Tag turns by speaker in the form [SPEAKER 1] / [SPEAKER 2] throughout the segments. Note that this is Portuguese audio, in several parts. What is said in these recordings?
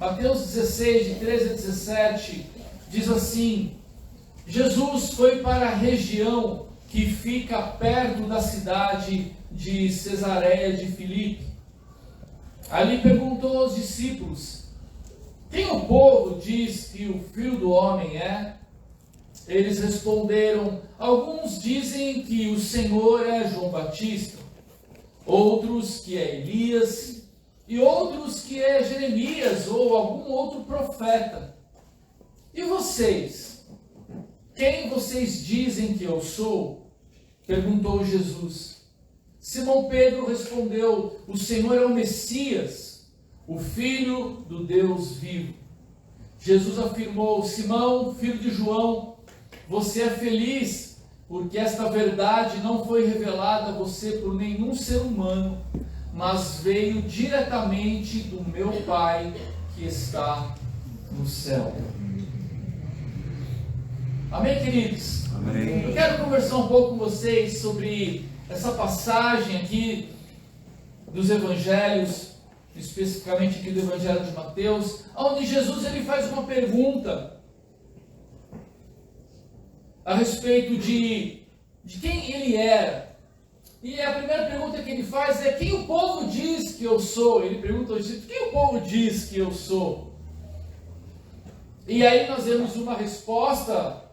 [SPEAKER 1] Mateus 16, de 13 a 17, diz assim: Jesus foi para a região que fica perto da cidade de Cesareia de Filipe. Ali perguntou aos discípulos: quem o povo diz que o Filho do Homem é? Eles responderam: alguns dizem que o Senhor é João Batista, outros que é Elias, e outros que é Jeremias ou algum outro profeta. E vocês? Quem vocês dizem que eu sou? Perguntou Jesus. Simão Pedro respondeu: o Senhor é o Messias, o Filho do Deus vivo. Jesus afirmou: Simão, filho de João, você é feliz, porque esta verdade não foi revelada a você por nenhum ser humano, mas veio diretamente do meu Pai que está no céu. Amém, queridos?
[SPEAKER 2] Amém.
[SPEAKER 1] Eu quero conversar um pouco com vocês sobre essa passagem aqui dos evangelhos, especificamente aqui do Evangelho de Mateus, onde Jesus ele faz uma pergunta a respeito de quem ele era. E a primeira pergunta que ele faz é: quem o povo diz que eu sou? Ele pergunta aos discípulos: quem o povo diz que eu sou? E aí nós vemos uma resposta,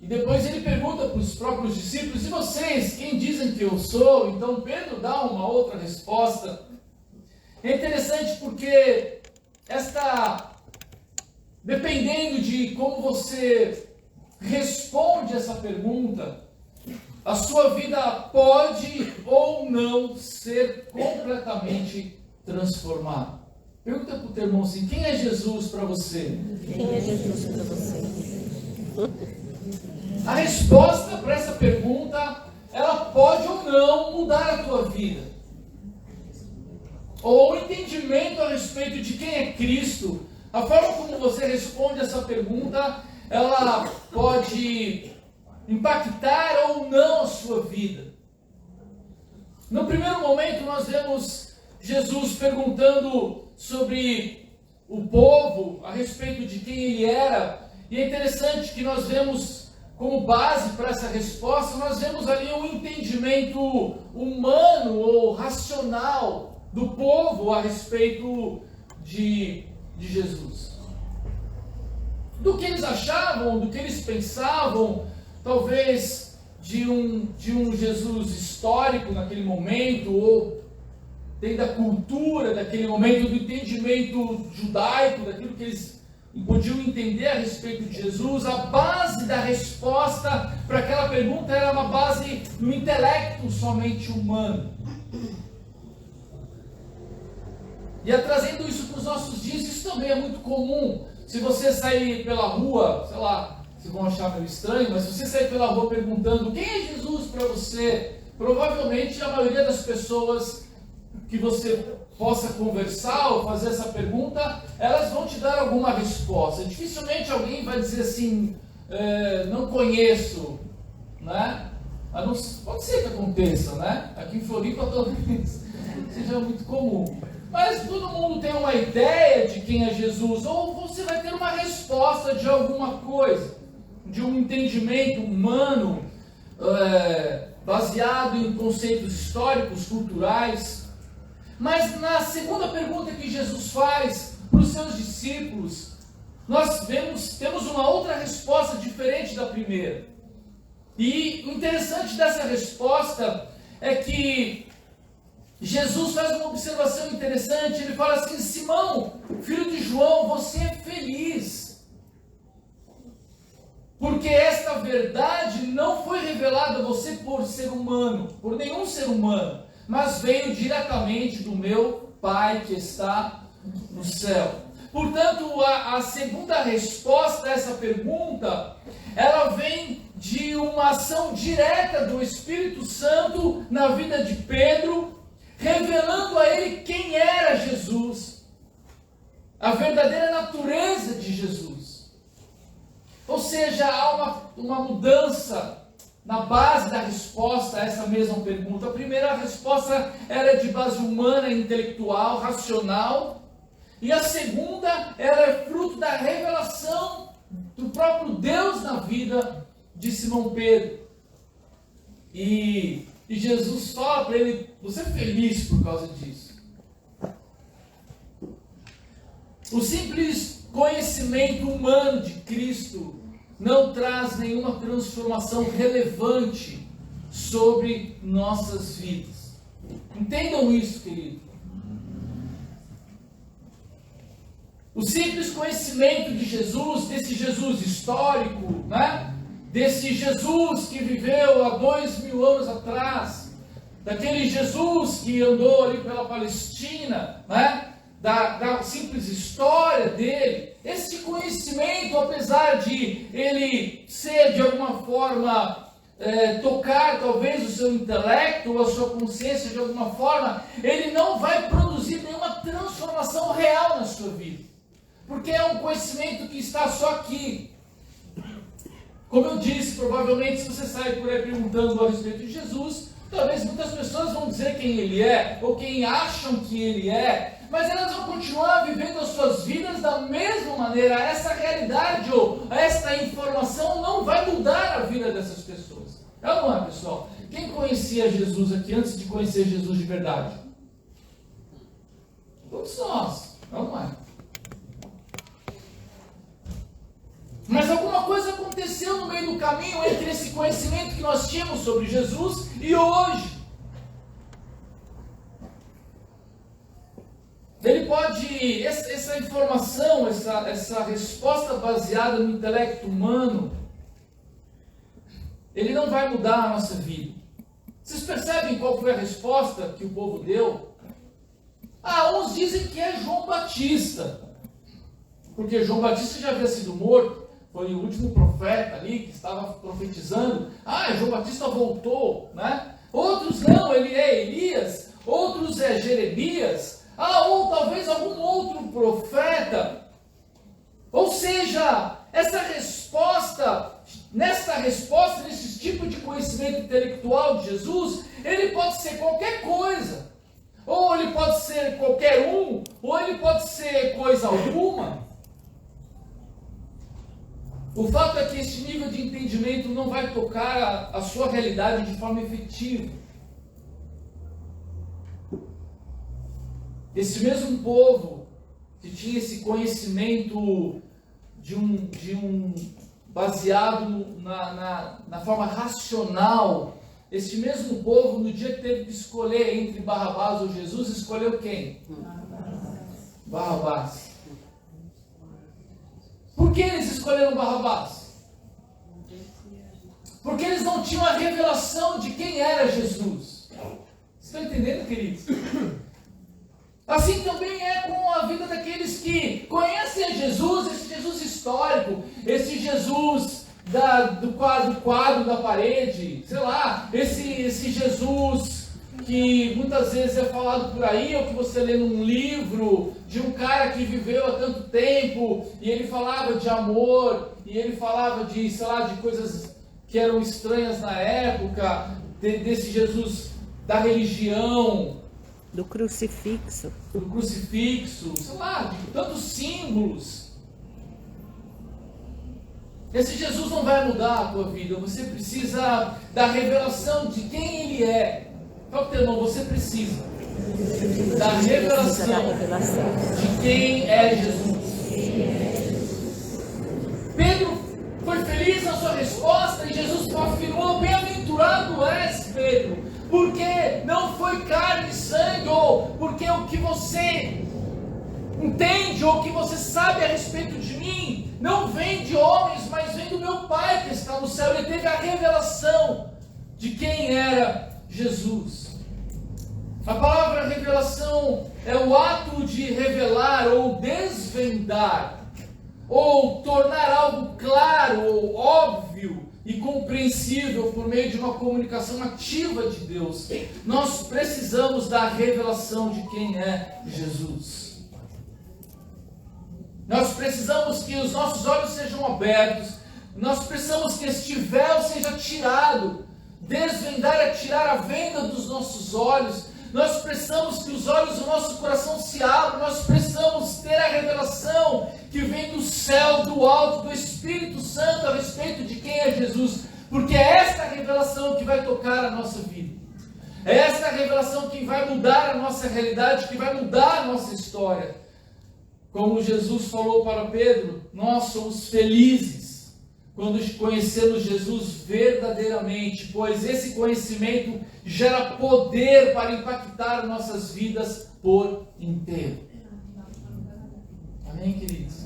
[SPEAKER 1] e depois ele pergunta para os próprios discípulos: e vocês, quem dizem que eu sou? Então Pedro dá uma outra resposta. É interessante porque dependendo de como você responde essa pergunta, a sua vida pode ou não ser completamente transformada. Pergunta para o teu irmão assim: quem é Jesus para você?
[SPEAKER 3] Quem é Jesus para você?
[SPEAKER 1] A resposta para essa pergunta, ela pode ou não mudar a tua vida. Ou o entendimento a respeito de quem é Cristo, a forma como você responde essa pergunta, ela pode impactar ou não a sua vida. No primeiro momento nós vemos Jesus perguntando sobre o povo, a respeito de quem ele era, e é interessante que nós vemos como base para essa resposta, nós vemos ali um entendimento humano ou racional do povo a respeito de Jesus. Do que eles achavam, do que eles pensavam, talvez de um Jesus histórico naquele momento, ou dentro da cultura daquele momento, do entendimento judaico, daquilo que eles podiam entender a respeito de Jesus. A base da resposta para aquela pergunta era uma base no intelecto somente humano. E trazendo isso para os nossos dias, isso também é muito comum. Se você sair pela rua, sei lá, vocês vão achar meio estranho, mas se você sair pela rua perguntando quem é Jesus para você, provavelmente a maioria das pessoas que você possa conversar ou fazer essa pergunta, elas vão te dar alguma resposta. Dificilmente alguém vai dizer assim: não conheço, né? Pode ser que aconteça, né? Aqui em Floripa talvez seja muito comum. Mas todo mundo tem uma ideia de quem é Jesus, ou você vai ter uma resposta de alguma coisa, de um entendimento humano, baseado em conceitos históricos, culturais. Mas na segunda pergunta que Jesus faz para os seus discípulos, nós temos uma outra resposta diferente da primeira. E o interessante dessa resposta é que Jesus faz uma observação interessante. Ele fala assim: Simão, filho de João, você é feliz, porque esta verdade não foi revelada a você por ser humano, por nenhum ser humano, mas veio diretamente do meu Pai que está no céu. Portanto, a segunda resposta a essa pergunta, ela vem de uma ação direta do Espírito Santo na vida de Pedro, revelando a ele quem era Jesus, a verdadeira natureza de Jesus. Ou seja, há uma mudança na base da resposta a essa mesma pergunta. A primeira resposta era de base humana, intelectual, racional, E a segunda, ela é fruto da revelação do próprio Deus na vida de Simão Pedro. E Jesus fala para ele: você é feliz por causa disso. O simples conhecimento humano de Cristo não traz nenhuma transformação relevante sobre nossas vidas. Entendam isso, querido. O simples conhecimento de Jesus, desse Jesus histórico, né? Desse Jesus que viveu há 2000 anos atrás, daquele Jesus que andou ali pela Palestina, né? Da simples história dele, esse conhecimento, apesar de ele ser de alguma forma tocar talvez o seu intelecto ou a sua consciência de alguma forma, ele não vai produzir nenhuma transformação real na sua vida, porque é um conhecimento que está só aqui. Como eu disse, provavelmente se você sair por aí perguntando a respeito de Jesus, talvez muitas pessoas vão dizer quem ele é, ou quem acham que ele é, mas elas vão continuar vivendo as suas vidas da mesma maneira. Essa realidade ou esta informação não vai mudar a vida dessas pessoas. É ou não é, pessoal? Quem conhecia Jesus aqui antes de conhecer Jesus de verdade? Todos nós. É ou não é? Mas alguma coisa aconteceu no meio do caminho entre esse conhecimento que nós tínhamos sobre Jesus e hoje. Ele pode, essa informação, essa resposta baseada no intelecto humano, ele não vai mudar a nossa vida. Vocês percebem qual foi a resposta que o povo deu? Uns dizem que é João Batista, porque João Batista já havia sido morto, foi o último profeta ali que estava profetizando. João Batista voltou, né? Outros não, ele é Elias, outros é Jeremias, ou talvez algum outro profeta. Ou seja, nessa resposta, nesse tipo de conhecimento intelectual de Jesus, ele pode ser qualquer coisa, ou ele pode ser qualquer um, ou ele pode ser coisa alguma. O fato é que este nível de entendimento não vai tocar a sua realidade de forma efetiva. Esse mesmo povo que tinha esse conhecimento baseado na forma racional, este mesmo povo, no dia que teve que escolher entre Barrabás ou Jesus, escolheu quem? Barrabás. Por que eles escolheram Barrabás? Porque eles não tinham a revelação de quem era Jesus. Vocês estão entendendo, queridos? Assim também é com a vida daqueles que conhecem a Jesus, esse Jesus histórico, esse Jesus do quadro da parede, sei lá, esse Jesus que muitas vezes é falado por aí, ou que você lê num livro de um cara que viveu há tanto tempo, e ele falava de amor, e ele falava de, sei lá, de coisas que eram estranhas na época, desse Jesus da religião,
[SPEAKER 3] do crucifixo,
[SPEAKER 1] sei lá, de tantos símbolos. Esse Jesus não vai mudar a tua vida. Você precisa da revelação de quem Ele é. Fala para o teu irmão, você precisa da revelação de quem é Jesus. Pedro foi feliz na sua resposta e Jesus afirmou: bem-aventurado és, Pedro, porque não foi carne e sangue, ou porque o que você entende, ou o que você sabe a respeito de mim, não vem de homens, mas vem do meu Pai que está no céu. Ele teve a revelação de quem era Jesus. A palavra revelação é o ato de revelar ou desvendar, ou tornar algo claro ou óbvio e compreensível por meio de uma comunicação ativa de Deus. Nós precisamos da revelação de quem é Jesus. Nós precisamos que os nossos olhos sejam abertos. Nós precisamos que este véu seja tirado. Desvendar é tirar a venda dos nossos olhos. Nós precisamos que os olhos do nosso coração se abram. Nós precisamos ter a revelação que vem do céu, do alto, do Espírito Santo a respeito de quem é Jesus. Porque é esta revelação que vai tocar a nossa vida. É esta revelação que vai mudar a nossa realidade, que vai mudar a nossa história. Como Jesus falou para Pedro, nós somos felizes quando conhecemos Jesus verdadeiramente, pois esse conhecimento gera poder para impactar nossas vidas por inteiro. Amém, queridos?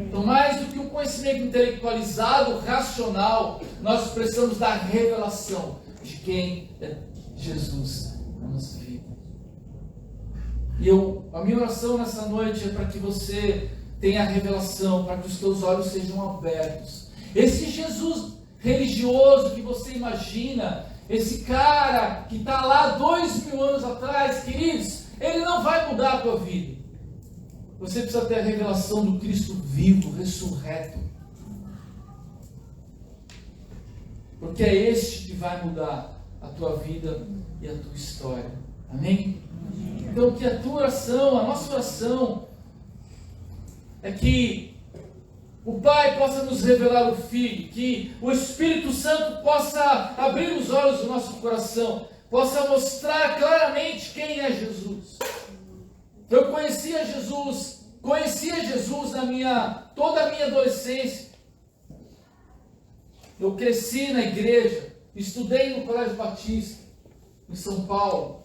[SPEAKER 1] Então, mais do que um conhecimento intelectualizado, racional, nós precisamos da revelação de quem é Jesus na nossa vida. E a minha oração nessa noite é para que você tenha a revelação, para que os teus olhos sejam abertos. Esse Jesus religioso que você imagina, esse cara que está lá 2000 anos atrás, queridos, ele não vai mudar a tua vida. Você precisa ter a revelação do Cristo vivo, ressurreto. Porque é este que vai mudar a tua vida e a tua história. Amém? Então, que a tua oração, a nossa oração, é que o Pai possa nos revelar o Filho, que o Espírito Santo possa abrir os olhos do nosso coração, possa mostrar claramente quem é Jesus. Eu conhecia Jesus toda a minha adolescência. Eu cresci na igreja, estudei no Colégio Batista, em São Paulo.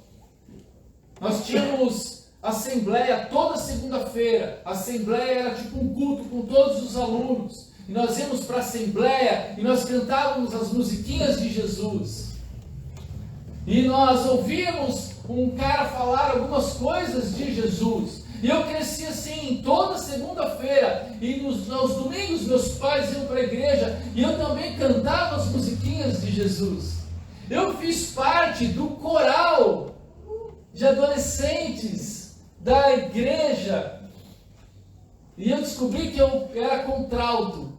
[SPEAKER 1] Nós tínhamos assembleia toda segunda-feira. A assembleia era tipo um culto com todos os alunos. E nós íamos para a assembleia e nós cantávamos as musiquinhas de Jesus. E nós ouvíamos um cara falar algumas coisas de Jesus. E eu cresci assim, toda segunda-feira. E aos domingos meus pais iam para a igreja. E eu também cantava as musiquinhas de Jesus. Eu fiz parte do coral de adolescentes da igreja. E eu descobri que eu era contralto.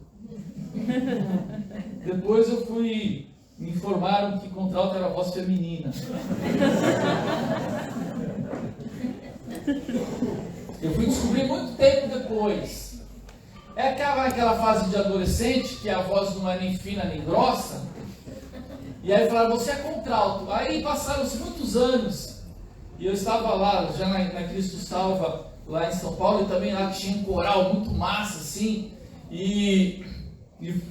[SPEAKER 1] Depois me informaram que contralto era voz feminina. Eu fui descobrir muito tempo depois. É aquela fase de adolescente que a voz não é nem fina nem grossa. E aí falaram, você é contralto. Aí passaram-se muitos anos. E eu estava lá, já na Cristo Salva, lá em São Paulo, e também lá tinha um coral muito massa, assim. E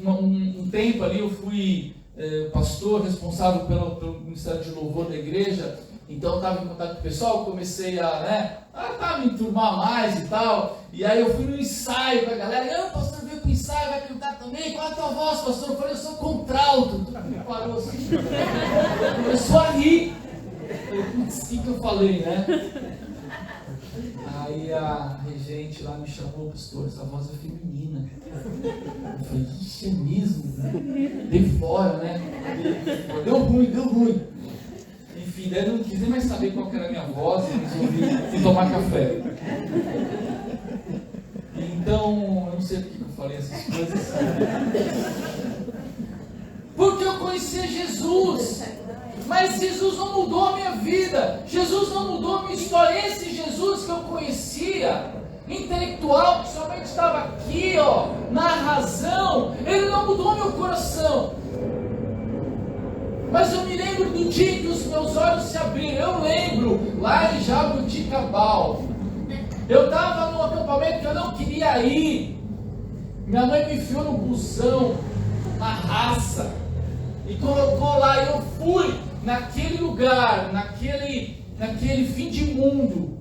[SPEAKER 1] um tempo ali eu fui pastor responsável pelo Ministério de Louvor da igreja. Então eu estava em contato com o pessoal, comecei a me enturmar mais e tal. E aí eu fui no ensaio com a galera. Pastor, veio pro ensaio, vai cantar também? Qual é a tua voz, pastor? Eu falei, eu sou contralto. Todo mundo parou assim. Começou a rir. Eu falei, putz, o que eu falei, né? Aí a regente lá me chamou, pastor, essa voz é feminina. Eu falei, isso é mesmo? Dei fora, né? Deu ruim. Enfim, daí eu não quis nem mais saber qual que era a minha voz e resolvi tomar café. Então, eu não sei por que eu falei essas coisas. Porque eu conhecia Jesus. Mas Jesus não mudou a minha vida. Jesus não mudou a minha história. Esse Jesus que eu conhecia, intelectual, que somente estava aqui, na razão, ele não mudou meu coração. Mas eu me lembro do dia que os meus olhos se abriram. Eu lembro, lá em Jabuticabal, eu estava num acampamento que eu não queria ir. Minha mãe me enfiou no busão, na raça, e colocou lá. E eu fui naquele lugar, naquele fim de mundo.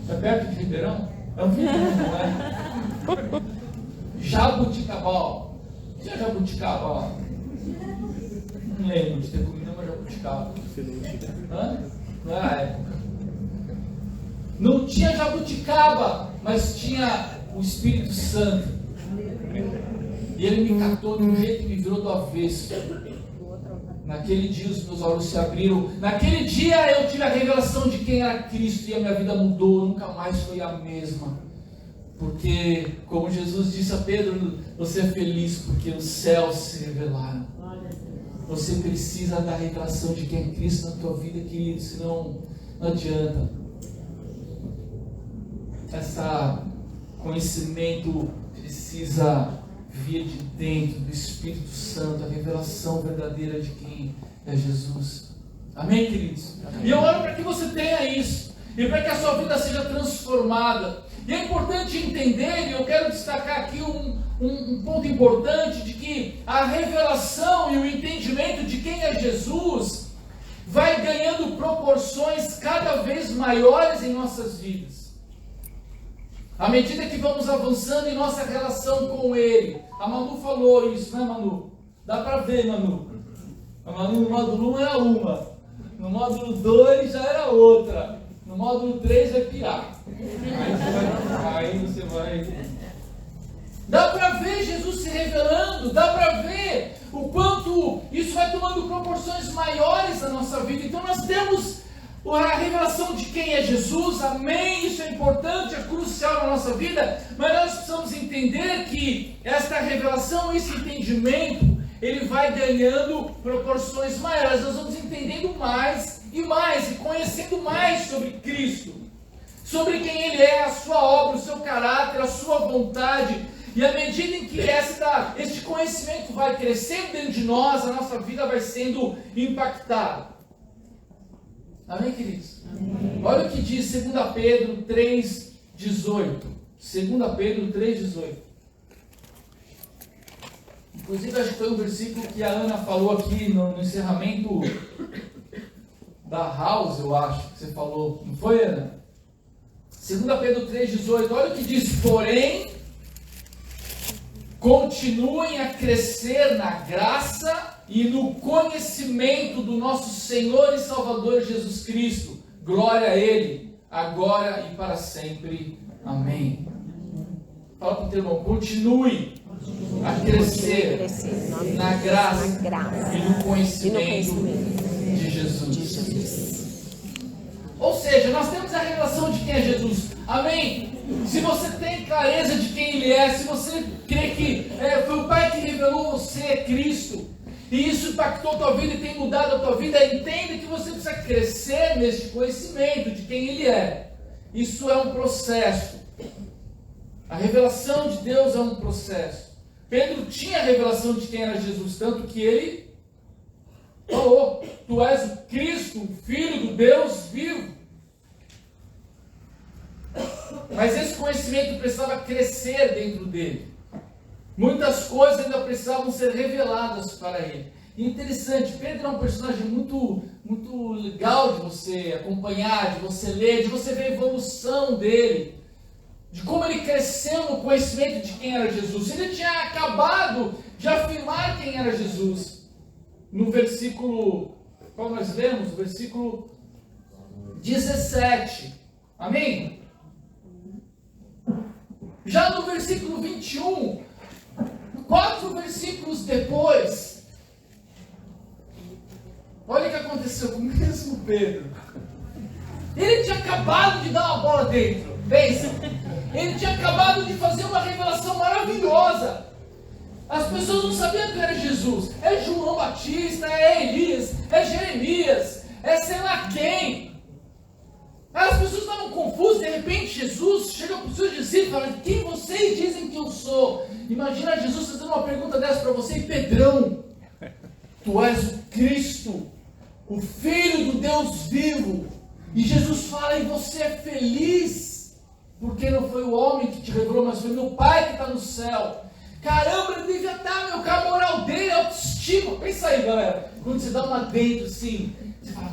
[SPEAKER 1] É perto de Ribeirão? É um fim de mundo, não é? Jabuticabal. Tinha jabuticaba? Não lembro de ter comido uma jabuticaba. Não era a época. Não tinha jabuticaba, mas tinha o Espírito Santo. E ele me catou de um jeito que me virou do avesso. Naquele dia os meus olhos se abriram. Naquele dia eu tive a revelação de quem era Cristo e a minha vida mudou. Nunca mais foi a mesma. Porque, como Jesus disse a Pedro, você é feliz porque os céus se revelaram. Você precisa da revelação de quem é Cristo na tua vida, querido, senão não adianta. Esse conhecimento precisa vir de dentro do Espírito Santo, a revelação verdadeira de quem é Jesus. Amém, queridos? Amém. E eu oro para que você tenha isso, e para que a sua vida seja transformada. E é importante entender, e eu quero destacar aqui um ponto importante, de que a revelação e o entendimento de quem é Jesus vai ganhando proporções cada vez maiores em nossas vidas. À medida que vamos avançando em nossa relação com Ele. A Manu falou isso, né, Manu? Dá para ver, Manu. A Manu no módulo 1 era uma, no módulo 2 já era outra, no módulo 3 vai pirar. Aí você vai... Dá para ver Jesus se revelando, dá para ver o quanto isso vai tomando proporções maiores na nossa vida. Então nós temos a revelação de quem é Jesus, amém, isso é importante, é crucial na nossa vida, mas nós precisamos entender que esta revelação, esse entendimento, ele vai ganhando proporções maiores, nós vamos entendendo mais, e conhecendo mais sobre Cristo, sobre quem Ele é, a sua obra, o seu caráter, a sua vontade, e à medida em que este conhecimento vai crescendo dentro de nós, a nossa vida vai sendo impactada. Amém, queridos? Amém. Olha o que diz 2 Pedro 3,18. 2 Pedro 3,18. Inclusive, acho que foi um versículo que a Ana falou aqui no encerramento da House, eu acho que você falou. Não foi, Ana? 2 Pedro 3,18. Olha o que diz. Porém, continuem a crescer na graça e no conhecimento do nosso Senhor e Salvador Jesus Cristo. Glória a Ele, agora e para sempre. Amém. Fala para o teu irmão, continue a crescer na graça e no conhecimento de Jesus. Ou seja, nós temos a revelação de quem é Jesus. Amém? Se você tem clareza de quem Ele é, se você crê que foi o Pai que revelou você, é Cristo, e isso impactou a tua vida e tem mudado a tua vida, entenda que você precisa crescer neste conhecimento de quem Ele é. Isso é um processo. A revelação de Deus é um processo. Pedro tinha a revelação de quem era Jesus, tanto que ele falou: Tu és o Cristo, o Filho do Deus vivo. Mas esse conhecimento precisava crescer dentro dele. Muitas coisas ainda precisavam ser reveladas para ele. E interessante, Pedro é um personagem muito legal de você acompanhar, de você ler, de você ver a evolução dele, de como ele cresceu no conhecimento de quem era Jesus. Ele tinha acabado de afirmar quem era Jesus. No versículo, qual nós lemos? Versículo 17. Amém? Já no versículo 21, 4 versículos depois, olha o que aconteceu com o mesmo Pedro. Ele tinha acabado de dar uma bola dentro. Pensa. Ele tinha acabado de fazer uma revelação maravilhosa. As pessoas não sabiam que era Jesus. É João Batista, é Elias, é Jeremias, é sei lá quem. As pessoas estavam confusas. De repente Jesus chega para os seus discípulos e fala: quem vocês dizem que eu sou? Imagina Jesus fazendo uma pergunta dessa para você: e Pedrão, tu és o Cristo, o Filho do Deus vivo. E Jesus fala: e você é feliz, porque não foi o homem que te revelou, mas foi meu Pai que está no céu. Caramba, ele devia estar, meu, com a moral dele, a autoestima. Pensa aí, galera, quando você dá uma dentro assim, você fala: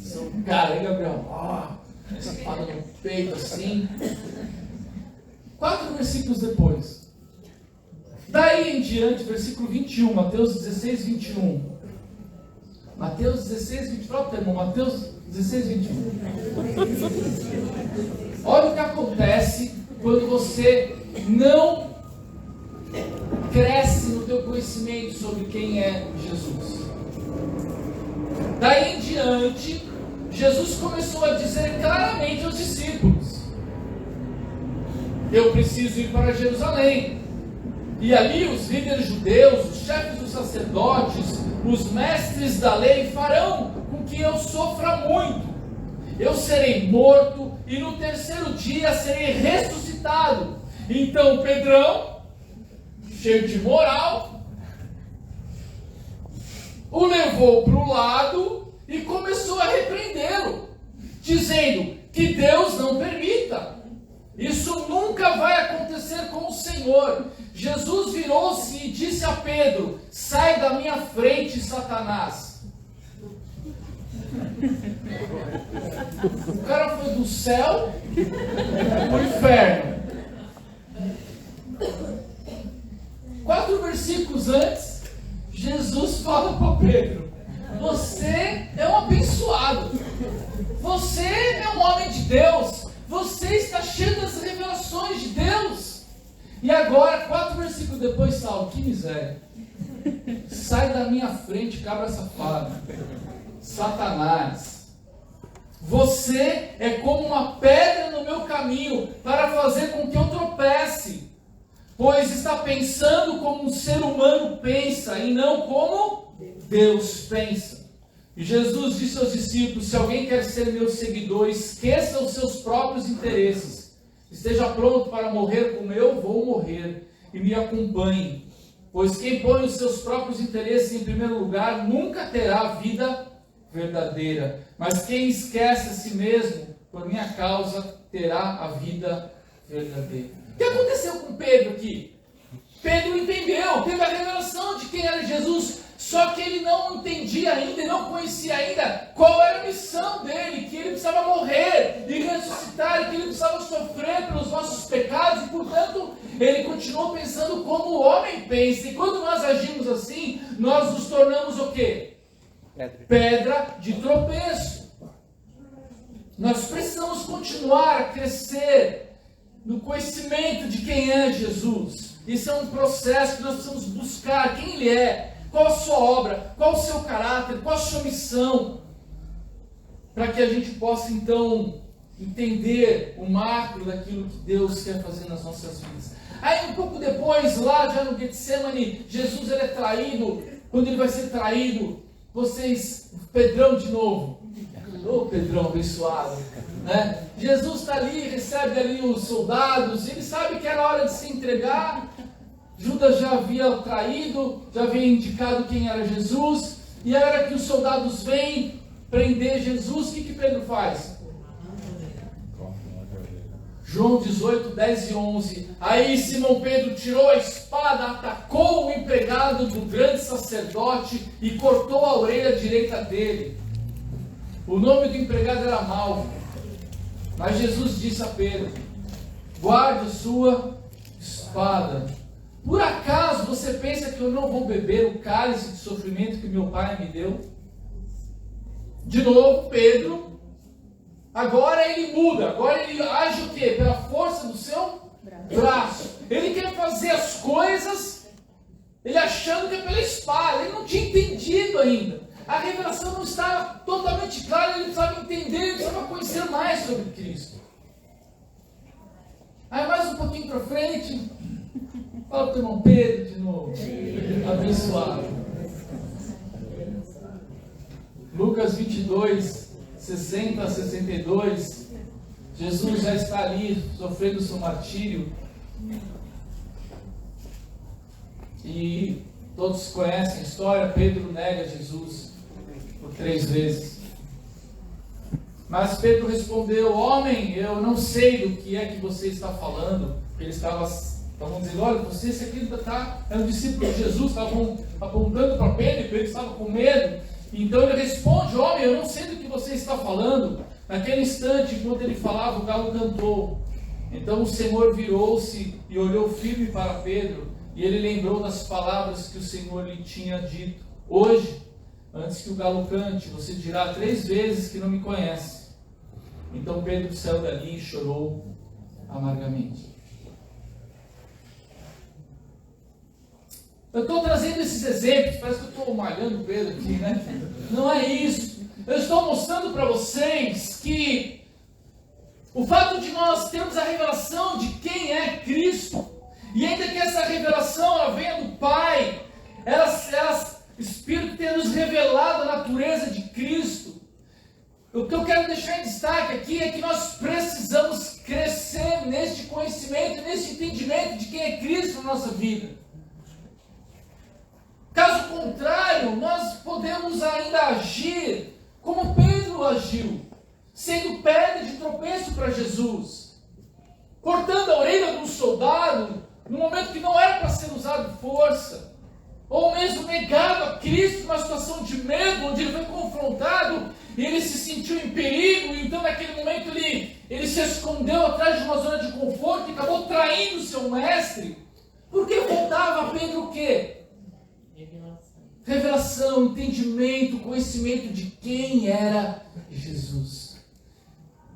[SPEAKER 1] sou um cara, hein, Gabriel? Espada no peito assim. 4 versículos depois, daí em diante, versículo 21, Mateus 16, 21. Mateus 16, 20, fala pro irmão, Mateus 16, 21. Olha o que acontece quando você não cresce no teu conhecimento sobre quem é Jesus. Daí em diante, Jesus começou a dizer claramente aos discípulos: eu preciso ir para Jerusalém, E ali os líderes judeus, os chefes dos sacerdotes, os mestres da lei farão com que eu sofra muito. Eu serei morto e no terceiro dia serei ressuscitado. Então Pedrão, cheio de moral, o levou para o lado e começou a repreendê-lo, dizendo que Deus não permita. Isso nunca vai acontecer com o Senhor. Jesus virou-se e disse a Pedro: sai da minha frente, Satanás. O cara foi do céu para o inferno. 4 versículos antes, Jesus fala para Pedro: você é um abençoado, você é um homem de Deus, você está cheio das revelações de Deus. E agora, 4 versículos depois, Saulo, que miséria. Sai da minha frente, cabra safado, Satanás. Você é como uma pedra no meu caminho para fazer com que eu tropece, pois está pensando como um ser humano pensa e não como Deus pensa. E Jesus disse aos discípulos: se alguém quer ser meu seguidor, esqueça os seus próprios interesses, esteja pronto para morrer como eu vou morrer, e me acompanhe, pois quem põe os seus próprios interesses em primeiro lugar nunca terá vida verdadeira, mas quem esquece a si mesmo por minha causa terá a vida verdadeira. O que aconteceu com Pedro aqui? Pedro entendeu, teve a revelação de quem era Jesus, só que ele não entendia ainda, não conhecia ainda qual era a missão dele, que ele precisava morrer e ressuscitar, e que ele precisava sofrer pelos nossos pecados, e portanto ele continuou pensando como o homem pensa. E quando nós agimos assim, nós nos tornamos o quê? Pedra de tropeço. Nós precisamos continuar a crescer no conhecimento de quem é Jesus. Isso é um processo que nós precisamos buscar quem Ele é, qual a sua obra, qual o seu caráter, qual a sua missão, para que a gente possa então entender o macro daquilo que Deus quer fazer nas nossas vidas. Aí um pouco depois, lá já no Getsemane, Jesus ele é traído. Quando ele vai ser traído, Pedrão de novo, Pedrão abençoado, né? Jesus está ali, recebe ali os soldados, ele sabe que era hora de se entregar. Judas já havia traído, já havia indicado quem era Jesus, e a hora que os soldados vêm prender Jesus, o que Pedro faz? João 18, 10 e 11. Aí Simão Pedro tirou a espada, atacou o empregado do grande sacerdote e cortou a orelha direita dele. O nome do empregado era Malco. Mas Jesus disse a Pedro: guarde a sua espada. Por acaso você pensa que eu não vou beber o cálice de sofrimento que meu pai me deu? De novo, Pedro, agora ele muda, agora ele age o quê? Pela força do seu braço. Ele quer fazer as coisas, ele achando que é pela espada, ele não tinha entendido ainda. A revelação não estava totalmente clara, ele precisava entender, ele precisava conhecer mais sobre Cristo. Aí mais um pouquinho para frente, fala para o irmão Pedro de novo, abençoado. Lucas 22, 60 a 62, Jesus já está ali sofrendo o seu martírio, e todos conhecem a história. Pedro nega Jesus por 3 vezes, mas Pedro respondeu: homem, eu não sei do que é que você está falando. Eles estavam dizendo: olha, você, esse aqui é um discípulo de Jesus, estavam apontando para Pedro, e Pedro estava com medo. Então ele responde: homem, eu não sei do que você está falando. Naquele instante, enquanto ele falava, o galo cantou. Então o Senhor virou-se e olhou firme para Pedro, e ele lembrou das palavras que o Senhor lhe tinha dito: hoje, antes que o galo cante, você dirá 3 vezes que não me conhece. Então Pedro saiu dali e chorou amargamente. Eu estou trazendo esses exemplos, parece que eu estou malhando o Pedro aqui, né? Não é isso. Eu estou mostrando para vocês que o fato de nós termos a revelação de quem é Cristo E ainda que essa revelação ela venha do Pai, o Espírito tenha nos revelado a natureza de Cristo. O que eu quero deixar em destaque aqui é que nós precisamos crescer neste conhecimento, neste entendimento de quem é Cristo na nossa vida. Caso contrário, nós podemos ainda agir como Pedro agiu, sendo pedra de tropeço para Jesus, cortando a orelha de um soldado no momento que não era para ser usado força, ou mesmo negado a Cristo numa situação de medo, onde ele foi confrontado e ele se sentiu em perigo, e então naquele momento ele se escondeu atrás de uma zona de conforto e acabou traindo o seu mestre. Porque faltava a Pedro o quê? Revelação, entendimento, conhecimento de quem era Jesus,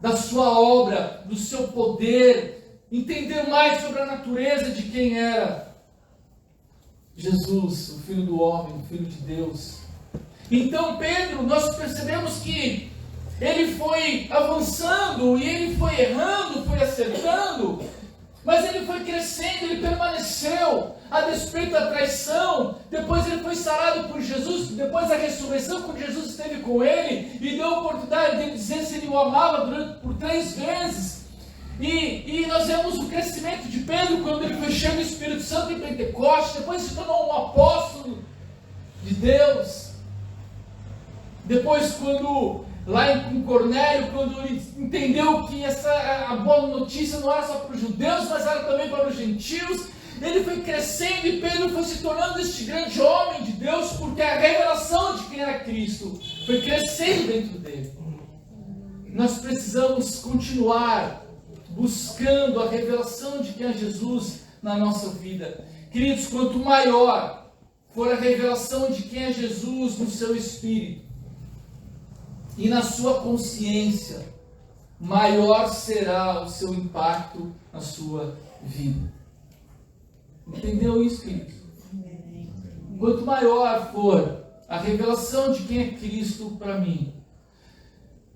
[SPEAKER 1] da sua obra, do seu poder, entender mais sobre a natureza de quem era Jesus, o Filho do Homem, o Filho de Deus. Então Pedro, nós percebemos que ele foi avançando e ele foi errando, foi acertando, mas ele foi crescendo, ele permaneceu a despeito da traição. Depois ele foi sarado por Jesus, depois da ressurreição, quando Jesus esteve com ele e deu a oportunidade de ele dizer se ele o amava por 3 vezes. E nós vemos o crescimento de Pedro quando ele foi cheio do Espírito Santo em Pentecostes, depois se tornou um apóstolo de Deus. Depois, quando lá em Cornélio, quando ele entendeu que a boa notícia não era só para os judeus, mas era também para os gentios, ele foi crescendo e Pedro foi se tornando este grande homem de Deus, porque a revelação de quem era Cristo foi crescendo dentro dele. Nós precisamos continuar buscando a revelação de quem é Jesus na nossa vida. Queridos, quanto maior for a revelação de quem é Jesus no seu espírito e na sua consciência, maior será o seu impacto na sua vida. Entendeu isso, queridos? Quanto maior for a revelação de quem é Cristo para mim,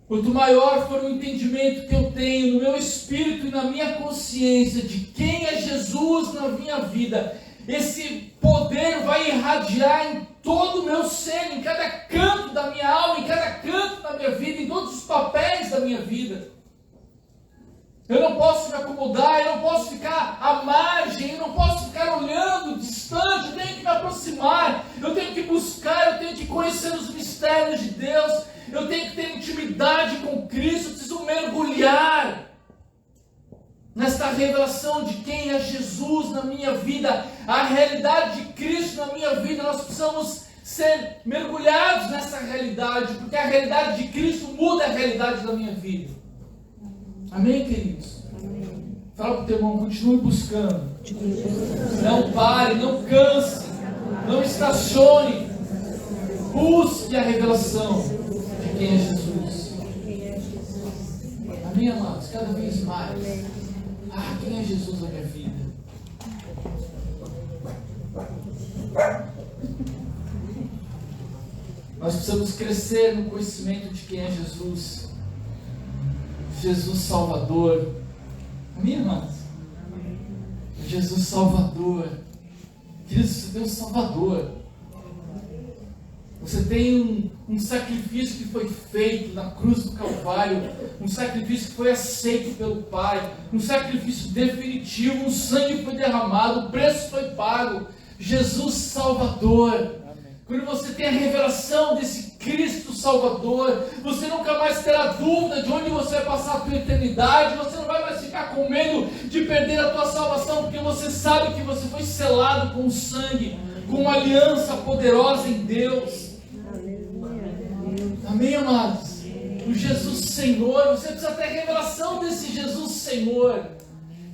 [SPEAKER 1] quanto maior for o entendimento que eu tenho no meu espírito e na minha consciência de quem é Jesus na minha vida, esse poder vai irradiar em todo o meu ser, em cada canto da minha alma, em cada canto da minha vida, em todos os papéis da minha vida. Eu não posso me acomodar, eu não posso ficar à margem, eu não posso ficar olhando distante, eu tenho que me aproximar, eu tenho que buscar, eu tenho que conhecer os mistérios de Deus, eu tenho que ter intimidade com Cristo, eu preciso mergulhar nesta revelação de quem é Jesus na minha vida, a realidade de Cristo na minha vida. Nós precisamos ser mergulhados nessa realidade, porque a realidade de Cristo muda a realidade da minha vida. Amém, queridos? Amém. Fala para o teu irmão, continue buscando. Não pare, não canse, não estacione. Busque a revelação de quem é Jesus. Amém, amados? Cada vez mais. Quem é Jesus na minha vida? Nós precisamos crescer no conhecimento de quem é Jesus. Jesus Salvador. Amém, irmãos? Jesus Salvador. Queridos, você tem um Salvador. Você tem um sacrifício que foi feito na cruz do Calvário, um sacrifício que foi aceito pelo Pai, um sacrifício definitivo, um sangue foi derramado, o preço foi pago. Jesus Salvador. Amém. Quando você tem a revelação desse Cristo Salvador, você nunca mais terá dúvida de onde você vai passar a tua eternidade, você não vai mais ficar com medo de perder a tua salvação, porque você sabe que você foi selado com o sangue, com uma aliança poderosa em Deus. Amém, amados? O Jesus Senhor, você precisa ter a revelação desse Jesus Senhor,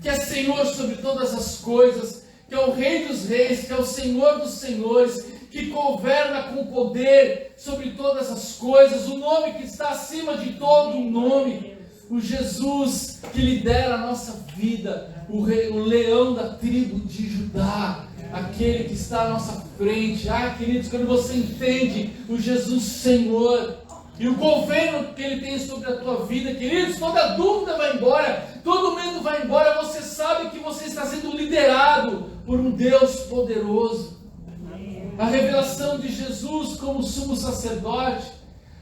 [SPEAKER 1] que é Senhor sobre todas as coisas, que é o Rei dos Reis, que é o Senhor dos Senhores, que governa com poder sobre todas as coisas, o nome que está acima de todo o nome, o Jesus que lidera a nossa vida, o leão da tribo de Judá, aquele que está à nossa frente. Queridos, quando você entende o Jesus Senhor, E o governo que Ele tem sobre a tua vida, queridos, toda dúvida vai embora, todo medo vai embora. Você sabe que você está sendo liderado por um Deus poderoso. A revelação de Jesus como sumo sacerdote.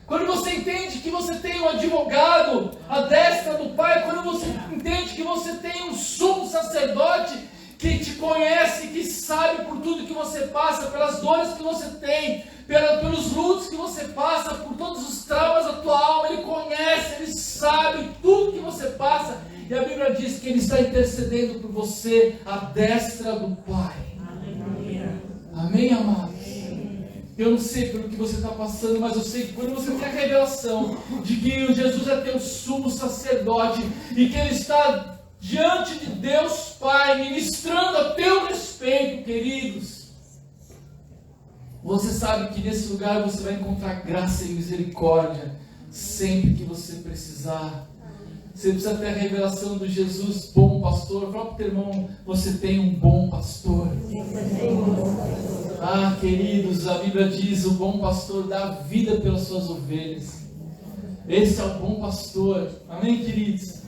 [SPEAKER 1] Quando você entende que você tem um advogado à destra do Pai, quando você entende que você tem um sumo sacerdote que te conhece, que sabe por tudo que você passa, pelas dores que você tem, pelos lutos que você passa, por todos os traumas da tua alma, Ele conhece, Ele sabe tudo que você passa. E a Bíblia diz que Ele está intercedendo por você à destra do Pai. Amém, amados? Eu não sei pelo que você está passando, mas eu sei que quando você tem a revelação de que Jesus é teu sumo sacerdote e que Ele está diante de Deus Pai, ministrando a teu respeito, queridos, você sabe que nesse lugar você vai encontrar graça e misericórdia sempre que você precisar. Você precisa ter a revelação do Jesus bom pastor. Fala para o teu irmão, você tem um bom pastor. Ah, queridos, a Bíblia diz, o bom pastor dá vida pelas suas ovelhas. Esse é o bom pastor. Amém, queridos?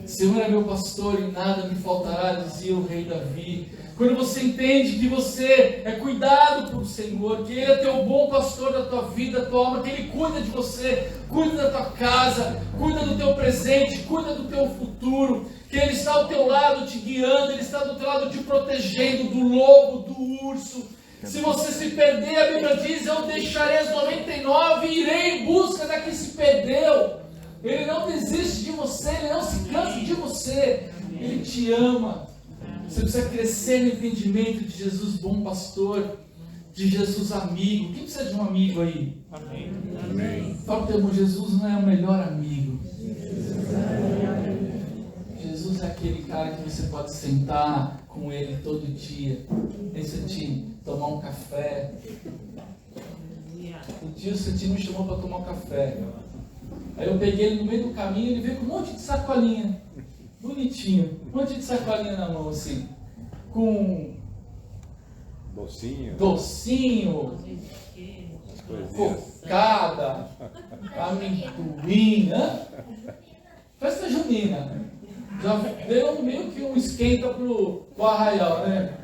[SPEAKER 1] O Senhor é meu pastor e nada me faltará, dizia o rei Davi. Quando você entende que você é cuidado pelo Senhor, que Ele é teu bom pastor da tua vida, da tua alma, que Ele cuida de você, cuida da tua casa, cuida do teu presente, cuida do teu futuro, que Ele está ao teu lado te guiando, Ele está do teu lado te protegendo do lobo, do urso. Se você se perder, a Bíblia diz, eu deixarei as 99 e irei em busca da que se perdeu. Ele não desiste de você, Ele não se cansa de você, Ele te ama. Você precisa crescer no entendimento de Jesus bom pastor, de Jesus amigo. Quem precisa de um amigo aí?
[SPEAKER 2] Amém.
[SPEAKER 3] Amém.
[SPEAKER 1] Fala para o irmão, Jesus não é o melhor amigo. Jesus é aquele cara que você pode sentar com ele todo dia. Esse te tomar um café. Um dia o Santinho me chamou para tomar um café. Aí eu peguei ele no meio do caminho, ele veio com um monte de sacolinha. Bonitinho, um monte de sacolinha na mão assim, com
[SPEAKER 2] Docinho.
[SPEAKER 1] Cocada, amendoim, festa junina. Já deu meio que um esquenta pro arraial, né?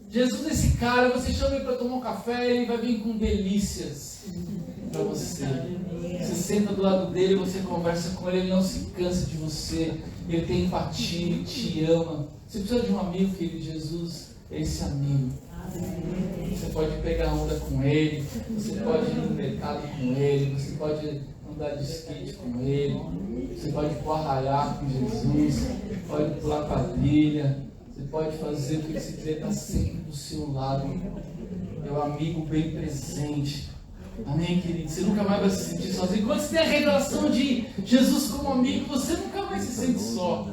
[SPEAKER 1] Jesus, esse cara, você chama ele para tomar um café, ele vai vir com delícias para você. Você senta do lado dele, você conversa com ele, ele não se cansa de você, ele tem empatia, ele te ama. Você precisa de um amigo, querido. Jesus é esse amigo. Você pode pegar onda com ele, você pode ir no mercado com ele, você pode andar de skate com ele, você pode arraiar com Jesus, pode pular quadrilha, você pode fazer o que você quiser, está sempre do seu lado. É o amigo bem presente. Amém, querido? Você nunca mais vai se sentir sozinho. Quando você tem a revelação de Jesus como amigo, você nunca mais se sente só.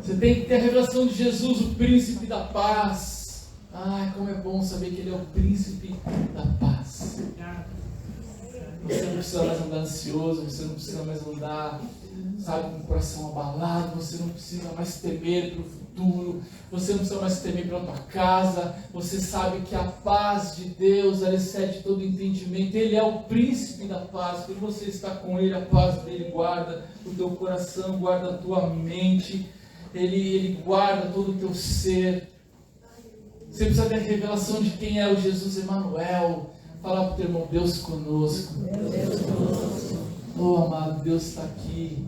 [SPEAKER 1] Você tem que ter a revelação de Jesus, o príncipe da paz. Ai, como é bom saber que Ele é o príncipe da paz. Você não precisa mais andar ansioso, você não precisa mais andar, sabe, com o coração abalado, você não precisa mais temer para o futuro, você não precisa mais temer pela tua casa, você sabe que a paz de Deus, ela excede todo entendimento. Ele é o príncipe da paz. Quando você está com Ele, a paz dele guarda o teu coração, guarda a tua mente, Ele guarda todo o teu ser. Você precisa ter a revelação de quem é o Jesus Emanuel. Falar para o teu irmão, Deus conosco. Oh, amado, Deus está aqui.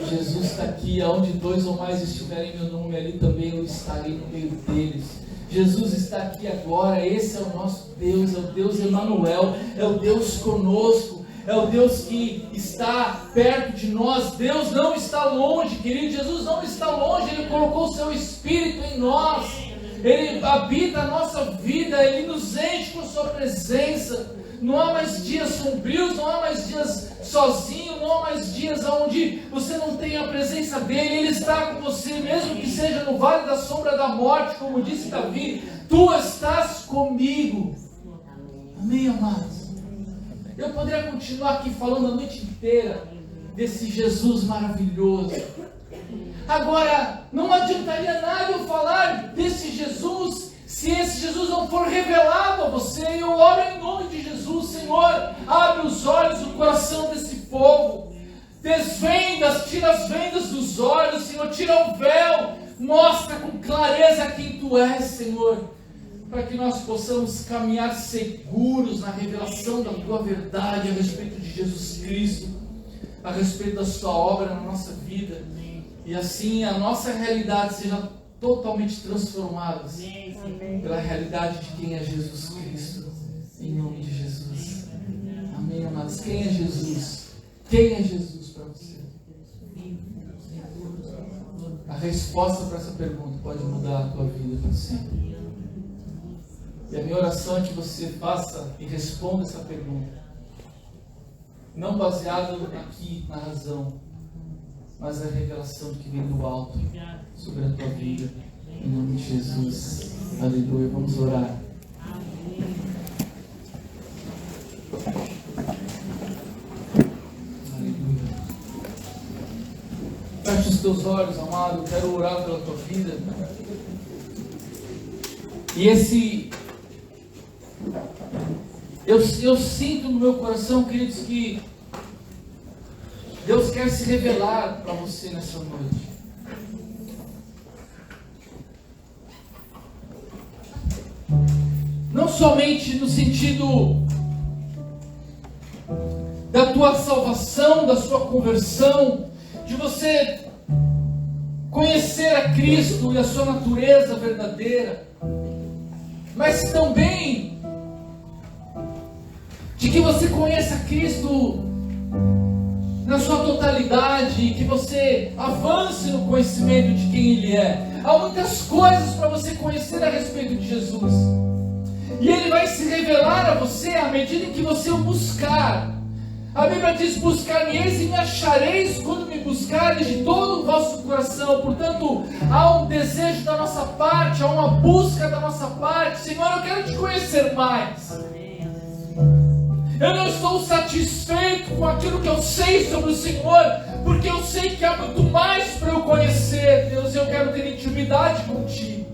[SPEAKER 1] Jesus está aqui. Aonde 2 ou mais estiverem em meu nome, ali também eu estarei no meio deles. Jesus está aqui agora. Esse é o nosso Deus, é o Deus Emanuel, é o Deus conosco, é o Deus que está perto de nós. Deus não está longe, querido. Jesus não está longe. Ele colocou o seu Espírito em nós. Ele habita a nossa vida, Ele nos enche com sua presença. Não há mais dias sombrios, não há mais dias sozinho, não há mais dias onde você não tem a presença dEle. Ele está com você, mesmo que seja no vale da sombra da morte, como disse Davi, tu estás comigo. Amém, amados? Eu poderia continuar aqui falando a noite inteira desse Jesus maravilhoso. Agora, não adiantaria nada eu falar desse Jesus Se esse Jesus não for revelado a você, eu oro em nome de Jesus, Senhor, abre os olhos do coração desse povo, desvendas, tira as vendas dos olhos, Senhor, tira o véu, mostra com clareza quem Tu és, Senhor, para que nós possamos caminhar seguros na revelação da Tua verdade a respeito de Jesus Cristo, a respeito da Sua obra na nossa vida, e assim a nossa realidade seja totalmente transformada pela realidade de quem é Jesus Cristo, em nome de Jesus. Amém, amados. Quem é Jesus? Quem é Jesus para você? A resposta para essa pergunta pode mudar a tua vida para sempre. E a minha oração é que você faça e responda essa pergunta, não baseado aqui na razão, mas a revelação que vem do alto sobre a tua vida, em nome de Jesus. Aleluia. Vamos orar. Aleluia. Feche os teus olhos, amado. Eu quero orar pela tua vida. E eu sinto no meu coração, queridos, que Deus quer se revelar para você nessa noite. Não somente no sentido da tua salvação, da sua conversão, de você conhecer a Cristo e a sua natureza verdadeira, mas também de que você conheça Cristo na sua totalidade, e que você avance no conhecimento de quem Ele é. Há muitas coisas para você conhecer a respeito de Jesus, e Ele vai se revelar a você à medida em que você o buscar. A Bíblia diz: buscar-me-eis e me achareis quando me buscareis de todo o vosso coração. Portanto, há um desejo da nossa parte, há uma busca da nossa parte. Senhor, eu quero te conhecer mais. Eu não estou satisfeito com aquilo que eu sei sobre o Senhor, porque eu sei que há muito mais para eu conhecer, Deus. Eu quero ter intimidade contigo.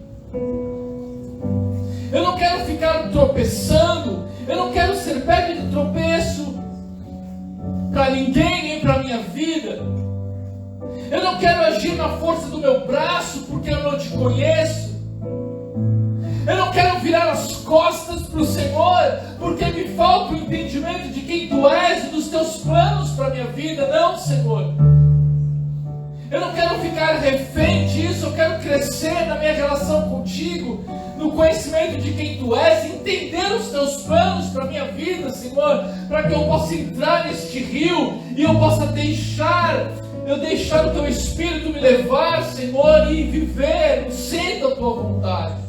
[SPEAKER 1] Eu não quero ficar tropeçando, eu não quero ser pedra de tropeço para ninguém, nem para a minha vida. Eu não quero agir na força do meu braço, porque eu não te conheço. Eu não quero virar as costas para o Senhor, porque me falta o entendimento de quem Tu és e dos Teus planos para a minha vida. Não, Senhor. Eu não quero ficar refém disso, eu quero crescer na minha relação contigo, no conhecimento de quem Tu és, entender os Teus planos para a minha vida, Senhor, para que eu possa entrar neste rio e eu possa deixar o Teu Espírito me levar, Senhor, e viver no centro da Tua vontade.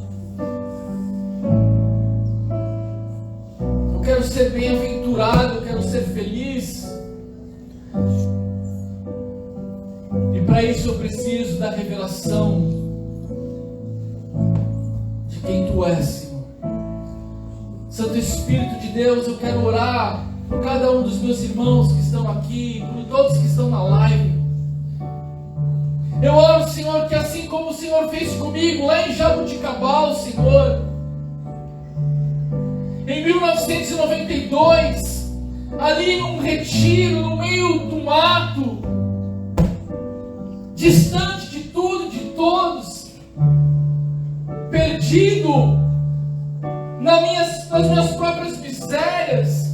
[SPEAKER 1] Eu quero ser bem-aventurado, eu quero ser feliz. E para isso eu preciso da revelação de quem Tu és, Senhor. Santo Espírito de Deus, eu quero orar por cada um dos meus irmãos que estão aqui, por todos que estão na live. Eu oro, Senhor, que assim como o Senhor fez comigo lá em Jabuticabal, Senhor, em 1992, ali num retiro, no meio do mato, distante de tudo e de todos, perdido nas minhas próprias misérias,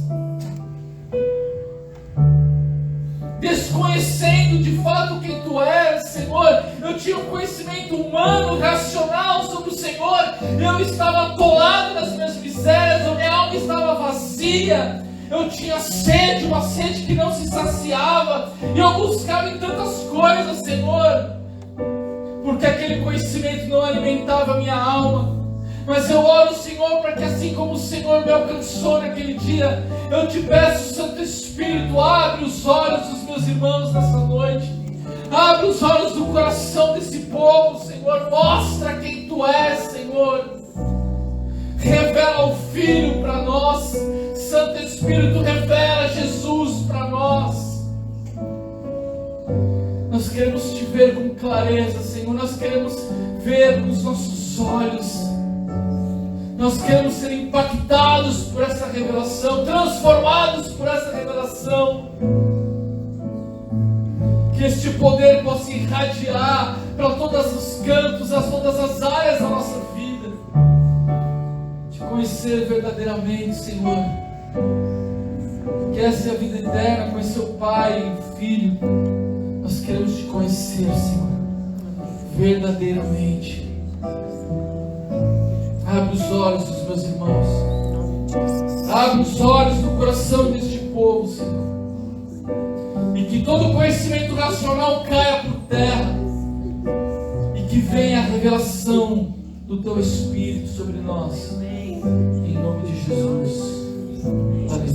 [SPEAKER 1] desconhecendo de fato quem Tu és, Senhor. Eu tinha um conhecimento humano, racional sobre o Senhor. Eu estava atolado nas minhas misérias, a minha alma estava vazia. Eu tinha sede, uma sede que não se saciava, e eu buscava em tantas coisas, Senhor, porque aquele conhecimento não alimentava a minha alma. Mas eu oro, Senhor, para que assim como o Senhor me alcançou naquele dia, eu te peço, Santo Espírito, abre os olhos dos meus irmãos nessa noite, abre os olhos do coração desse povo, Senhor, mostra quem Tu és, Senhor, revela o Filho para nós, Santo Espírito, revela Jesus para nós. Nós queremos Te ver com clareza, Senhor, nós queremos ver com os nossos olhos Nós queremos ser impactados por essa revelação, transformados por essa revelação. Que este poder possa irradiar para todos os cantos, a todas as áreas da nossa vida. Te conhecer verdadeiramente, Senhor. Que essa é a vida eterna, conhecer o Pai e o Filho. Nós queremos te conhecer, Senhor, verdadeiramente. Abre os olhos dos meus irmãos. Abre os olhos do coração deste povo, Senhor. E que todo conhecimento racional caia por terra. E que venha a revelação do Teu Espírito sobre nós. Em nome de Jesus. Aleluia.